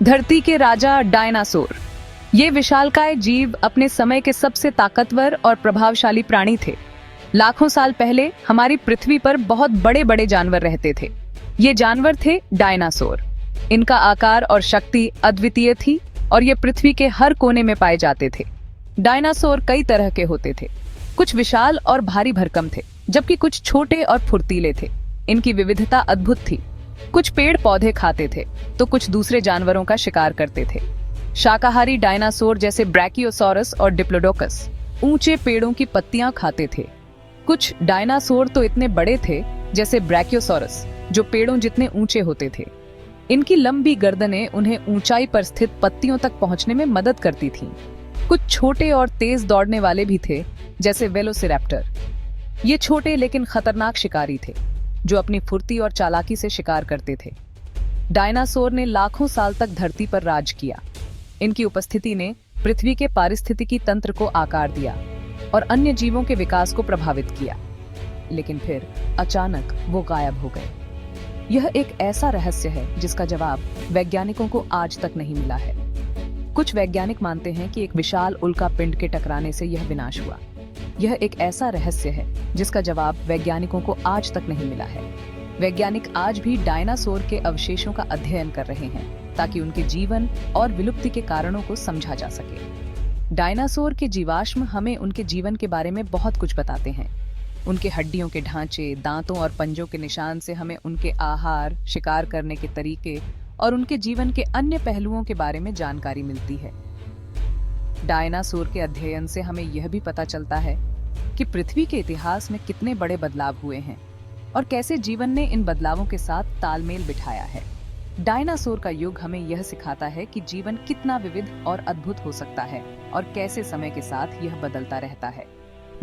धरती के राजा डायनासोर। ये विशालकाय जीव अपने समय के सबसे ताकतवर और प्रभावशाली प्राणी थे। लाखों साल पहले हमारी पृथ्वी पर बहुत बड़े बड़े जानवर रहते थे। ये जानवर थे डायनासोर। इनका आकार और शक्ति अद्वितीय थी और ये पृथ्वी के हर कोने में पाए जाते थे। डायनासोर कई तरह के होते थे। कुछ विशाल और भारी भरकम थे, जबकि कुछ छोटे और फुर्तीले थे। इनकी विविधता अद्भुत थी। कुछ पेड़ पौधे खाते थे तो कुछ दूसरे जानवरों का शिकार करते थे। शाकाहारी डायनासोर जैसे ब्रैकियोसॉरस और डिप्लोडोकस ऊंचे पेड़ों की पत्तियां खाते थे। कुछ डायनासोर तो इतने बड़े थे, जैसे ब्रैकियोसॉरस, जो पेड़ों जितने ऊंचे होते थे। इनकी लंबी गर्दनें उन्हें ऊंचाई पर स्थित पत्तियों तक पहुंचने में मदद करती थीं। कुछ छोटे और तेज दौड़ने वाले भी थे, जैसे वेलोसिरैप्टर। ये छोटे लेकिन खतरनाक शिकारी थे, जो अपनी फुर्ती और चालाकी से शिकार करते थे। डायनासोर ने लाखों साल तक धरती पर राज किया। इनकी उपस्थिति ने पृथ्वी के पारिस्थितिकी तंत्र को आकार दिया और अन्य जीवों के विकास को प्रभावित किया। लेकिन फिर अचानक वो गायब हो गए। यह एक ऐसा रहस्य है जिसका जवाब वैज्ञानिकों को आज तक नहीं मिला है। कुछ वैज्ञानिक मानते हैं कि एक विशाल उल्का पिंड के टकराने से यह विनाश हुआ। यह एक ऐसा रहस्य है जिसका जवाब वैज्ञानिकों को आज तक नहीं मिला है। वैज्ञानिक आज भी डायनासोर के अवशेषों का अध्ययन कर रहे हैं ताकि उनके जीवन और विलुप्ति के कारणों को समझा जा सके। डायनासोर के जीवाश्म हमें उनके जीवन के बारे में बहुत कुछ बताते हैं। उनके हड्डियों के ढांचे, दांतों और पंजों के निशान से हमें उनके आहार, शिकार करने के तरीके और उनके जीवन के अन्य पहलुओं के बारे में जानकारी मिलती है। डायनासोर के अध्ययन से हमें यह भी पता चलता है कि पृथ्वी के इतिहास में कितने बड़े बदलाव हुए हैं और कैसे जीवन ने इन बदलावों के साथ तालमेल बिठाया है। डायनासोर का युग हमें यह सिखाता है कि जीवन कितना विविध और अद्भुत हो सकता है और कैसे समय के साथ यह बदलता रहता है।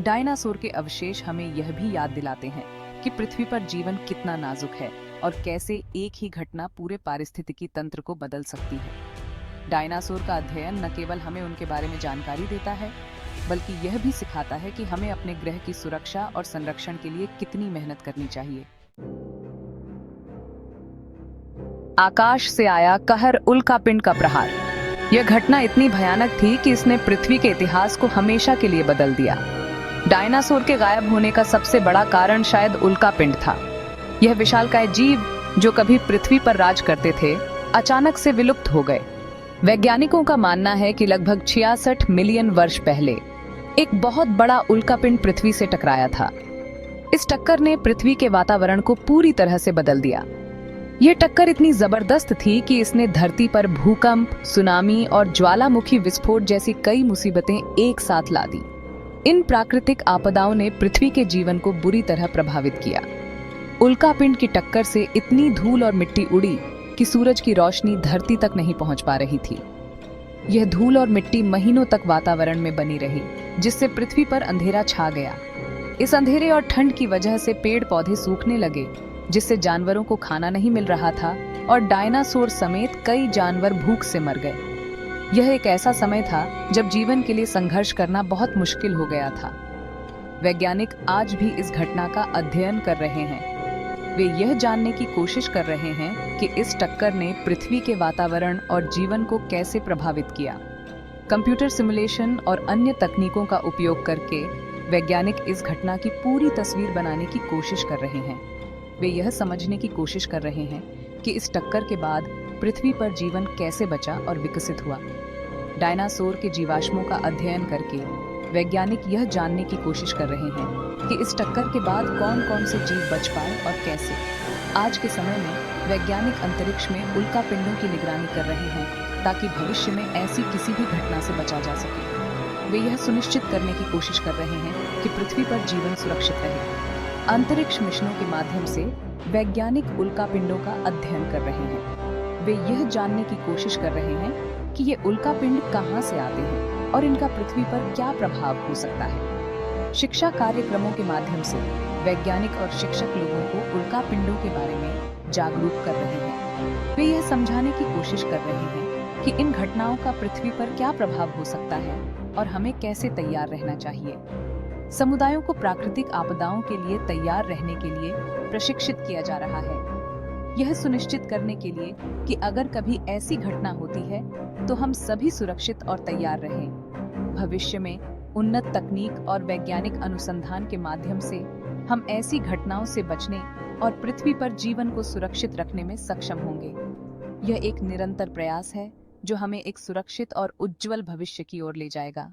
डायनासोर के अवशेष हमें यह भी याद दिलाते हैं कि पृथ्वी पर जीवन कितना नाजुक है और कैसे एक ही घटना पूरे पारिस्थितिकी तंत्र को बदल सकती है। डायनासोर का अध्ययन न केवल हमें उनके बारे में जानकारी देता है, बल्कि यह भी सिखाता है कि हमें अपने ग्रह की सुरक्षा और संरक्षण के लिए कितनी मेहनत करनी चाहिए। आकाश से आया कहर उल्कापिंड का प्रहार। यह घटना इतनी भयानक थी कि इसने पृथ्वी के इतिहास को हमेशा के लिए बदल दिया। डायनासोर के गायब होने का सबसे बड़ा कारण शायद उल्कापिंड था। यह विशालकाय जीव, जो कभी पृथ्वी पर राज करते थे, अचानक से विलुप्त हो गए। वैज्ञानिकों का मानना है कि लगभग 66 मिलियन वर्ष पहले एक बहुत बड़ा उल्कापिंड पृथ्वी से टकराया था। इस टक्कर ने पृथ्वी के वातावरण को पूरी तरह से बदल दिया। यह टक्कर इतनी जबरदस्त थी कि इसने धरती पर भूकंप, सुनामी और ज्वालामुखी विस्फोट जैसी कई मुसीबतें एक साथ ला दी। इन प्राकृतिक आपदाओं ने पृथ्वी के जीवन को बुरी तरह प्रभावित किया। उल्कापिंड की टक्कर से इतनी धूल और मिट्टी उड़ी कि सूरज की रोशनी धरती तक नहीं पहुंच पा रही थी। यह धूल और मिट्टी महीनों तक वातावरण में बनी रही, जिससे पृथ्वी पर अंधेरा छा गया। इस अंधेरे और ठंड की वजह से पेड़ पौधे सूखने लगे, जिससे जानवरों को खाना नहीं मिल रहा था और डायनासोर समेत कई जानवर भूख से मर गए। यह एक ऐसा समय था जब जीवन के लिए संघर्ष करना बहुत मुश्किल हो गया था। वैज्ञानिक आज भी इस घटना का अध्ययन कर रहे हैं। वे यह जानने की कोशिश कर रहे हैं कि इस टक्कर ने पृथ्वी के वातावरण और जीवन को कैसे प्रभावित किया। कंप्यूटर सिमुलेशन और अन्य तकनीकों का उपयोग करके वैज्ञानिक इस घटना की पूरी तस्वीर बनाने की कोशिश कर रहे हैं। वे यह समझने की कोशिश कर रहे हैं कि इस टक्कर के बाद पृथ्वी पर जीवन कैसे बचा और विकसित हुआ। डायनासोर के जीवाश्मों का अध्ययन करके वैज्ञानिक यह जानने की कोशिश कर रहे हैं कि इस टक्कर के बाद कौन कौन से जीव बच पाए और कैसे। आज के समय में वैज्ञानिक अंतरिक्ष में उल्कापिंडों की निगरानी कर रहे हैं ताकि भविष्य में ऐसी किसी भी घटना से बचा जा सके। वे यह सुनिश्चित करने की कोशिश कर रहे हैं कि पृथ्वी पर जीवन सुरक्षित रहे। अंतरिक्ष मिशनों के माध्यम से वैज्ञानिक उल्कापिंडों का अध्ययन कर रहे हैं। वे यह जानने की कोशिश कर रहे हैं कि ये उल्कापिंड कहाँ से आते हैं और इनका पृथ्वी पर क्या प्रभाव हो सकता है। शिक्षा कार्यक्रमों के माध्यम से वैज्ञानिक और शिक्षक लोगों को उल्कापिंडों के बारे में जागरूक कर रहे हैं। वे यह समझाने की कोशिश कर रहे हैं कि इन घटनाओं का पृथ्वी पर क्या प्रभाव हो सकता है और हमें कैसे तैयार रहना चाहिए। समुदायों को प्राकृतिक आपदाओं के लिए तैयार रहने के लिए प्रशिक्षित किया जा रहा है। यह सुनिश्चित करने के लिए कि अगर कभी ऐसी घटना होती है तो हम सभी सुरक्षित और तैयार रहें। भविष्य में उन्नत तकनीक और वैज्ञानिक अनुसंधान के माध्यम से हम ऐसी घटनाओं से बचने और पृथ्वी पर जीवन को सुरक्षित रखने में सक्षम होंगे। यह एक निरंतर प्रयास है जो हमें एक सुरक्षित और उज्जवल भविष्य की ओर ले जाएगा।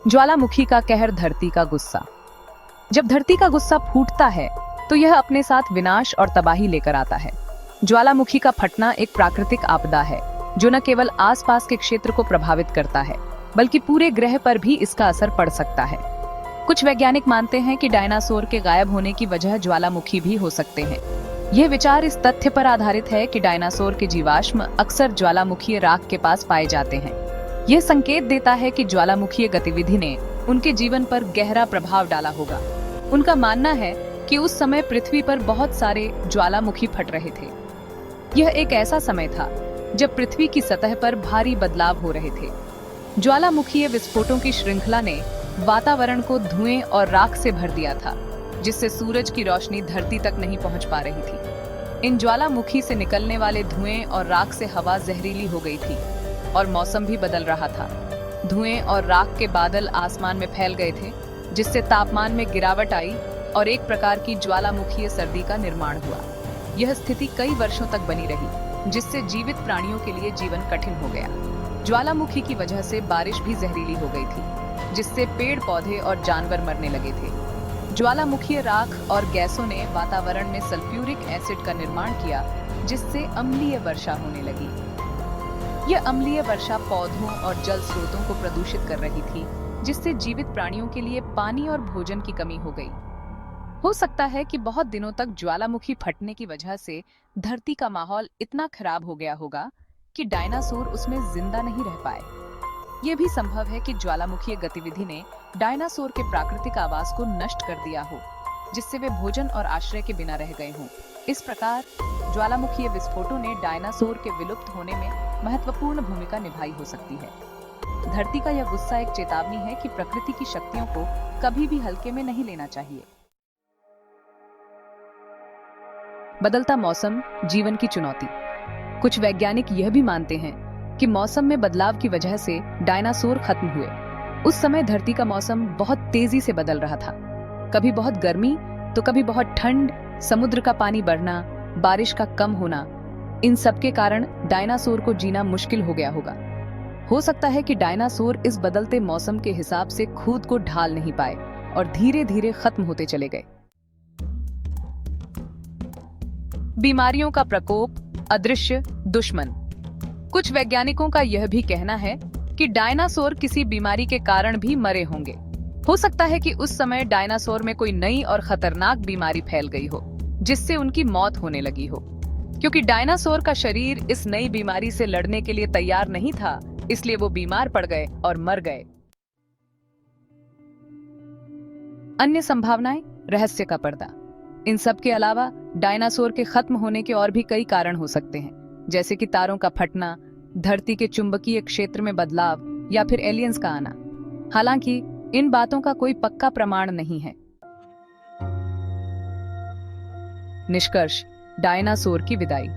ज्वालामुखी का कहर, धरती का गुस्सा। जब धरती का गुस्सा फूटता है तो यह अपने साथ विनाश और तबाही लेकर आता है। ज्वालामुखी का फटना एक प्राकृतिक आपदा है जो न केवल आसपास के क्षेत्र को प्रभावित करता है बल्कि पूरे ग्रह पर भी इसका असर पड़ सकता है। कुछ वैज्ञानिक मानते हैं कि डायनासोर के गायब होने की वजह ज्वालामुखी भी हो सकते हैं। यह विचार इस तथ्य पर आधारित है कि डायनासोर के जीवाश्म अक्सर ज्वालामुखीय राख के पास पाए जाते हैं। यह संकेत देता है कि ज्वालामुखीय गतिविधि ने उनके जीवन पर गहरा प्रभाव डाला होगा। उनका मानना है कि उस समय पृथ्वी पर बहुत सारे ज्वालामुखी फट रहे थे। यह एक ऐसा समय था जब पृथ्वी की सतह पर भारी बदलाव हो रहे थे। ज्वालामुखीय विस्फोटों की श्रृंखला ने वातावरण को धुएं और राख से भर दिया था, जिससे सूरज की रोशनी धरती तक नहीं पहुंच पा रही थी। इन ज्वालामुखी से निकलने वाले धुएं और राख से हवा जहरीली हो गई थी और मौसम भी बदल रहा था। धुएं और राख के बादल आसमान में फैल गए थे, जिससे तापमान में गिरावट आई और एक प्रकार की ज्वालामुखीय सर्दी का निर्माण हुआ। यह स्थिति कई वर्षों तक बनी रही, जिससे जीवित प्राणियों के लिए जीवन कठिन हो गया। ज्वालामुखी की वजह से बारिश भी जहरीली हो गई थी, जिससे पेड़ पौधे और जानवर मरने लगे थे। ज्वालामुखीय राख और गैसों ने वातावरण में सल्फ्यूरिक एसिड का निर्माण किया, जिससे अम्लीय वर्षा होने लगी। यह अम्लीय वर्षा पौधों और जल स्रोतों को प्रदूषित कर रही थी, जिससे जीवित प्राणियों के लिए पानी और भोजन की कमी हो गई। हो सकता है कि बहुत दिनों तक ज्वालामुखी फटने की वजह से धरती का माहौल इतना खराब हो गया होगा कि डायनासोर उसमें जिंदा नहीं रह पाए। यह भी संभव है कि ज्वालामुखीय गतिविधि ने डायनासोर के प्राकृतिक आवास को नष्ट कर दिया हो, जिससे वे भोजन और आश्रय के बिना रह गए हों। इस प्रकार ज्वालामुखीय विस्फोटों ने डायनासोर के विलुप्त होने में महत्वपूर्ण भूमिका निभाई हो सकती है। धरती का यह गुस्सा एक चेतावनी है कि प्रकृति की शक्तियों को कभी भी हल्के में नहीं लेना चाहिए। बदलता मौसम, जीवन की चुनौती। कुछ वैज्ञानिक यह भी मानते हैं कि मौसम में बदलाव की वजह से डायनासोर खत्म हुए। उस समय धरती का मौसम बहुत तेजी से बदल रहा था। कभी बहुत गर्मी तो कभी बहुत ठंड, समुद्र का पानी बढ़ना, बारिश का कम होना, इन सब के कारण डायनासोर को जीना मुश्किल हो गया होगा। हो सकता है कि डायनासोर इस बदलते मौसम के हिसाब से खुद को ढाल नहीं पाए और धीरे धीरे खत्म होते चले गए। बीमारियों का प्रकोप, अदृश्य दुश्मन। कुछ वैज्ञानिकों का यह भी कहना है कि डायनासोर किसी बीमारी के कारण भी मरे होंगे। हो सकता है कि उस समय डायनासोर में कोई नई और खतरनाक बीमारी फैल गई हो, जिससे उनकी मौत होने लगी हो। क्योंकि डायनासोर का शरीर इस नई बीमारी से लड़ने के लिए तैयार नहीं था, इसलिए वो बीमार पड़ गए और मर गए। अन्य संभावनाएं, रहस्य का पर्दा। इन सब के अलावा डायनासोर के खत्म होने के और भी कई कारण हो सकते हैं, जैसे कि तारों का फटना, धरती के चुंबकीय क्षेत्र में बदलाव या फिर एलियंस का आना। हालांकि इन बातों का कोई पक्का प्रमाण नहीं है। निष्कर्ष, डायनासोर की विदाई।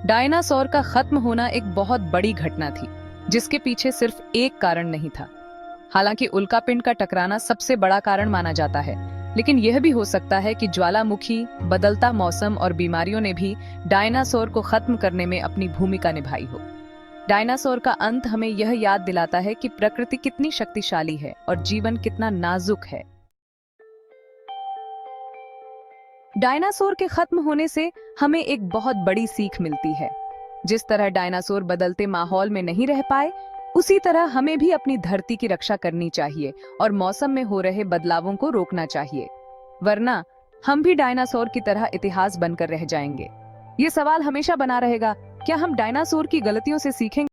डायनासोर का खत्म होना एक बहुत बड़ी घटना थी, जिसके पीछे सिर्फ एक कारण नहीं था। हालांकि उल्कापिंड का टकराना सबसे बड़ा कारण माना जाता है, लेकिन यह भी हो सकता है कि ज्वालामुखी, बदलता मौसम और बीमारियों ने भी डायनासोर को खत्म करने में अपनी भूमिका निभाई हो। डायनासोर का अंत हमें यह याद दिलाता है कि प्रकृति कितनी शक्तिशाली है और जीवन कितना नाजुक है। डायनासोर के खत्म होने से हमें एक बहुत बड़ी सीख मिलती है। जिस तरह डायनासोर बदलते माहौल में नहीं रह पाए, उसी तरह हमें भी अपनी धरती की रक्षा करनी चाहिए और मौसम में हो रहे बदलावों को रोकना चाहिए, वरना हम भी डायनासोर की तरह इतिहास बनकर रह जाएंगे। ये सवाल हमेशा बना रहेगा, क्या हम डायनासोर की गलतियों से सीखेंगे?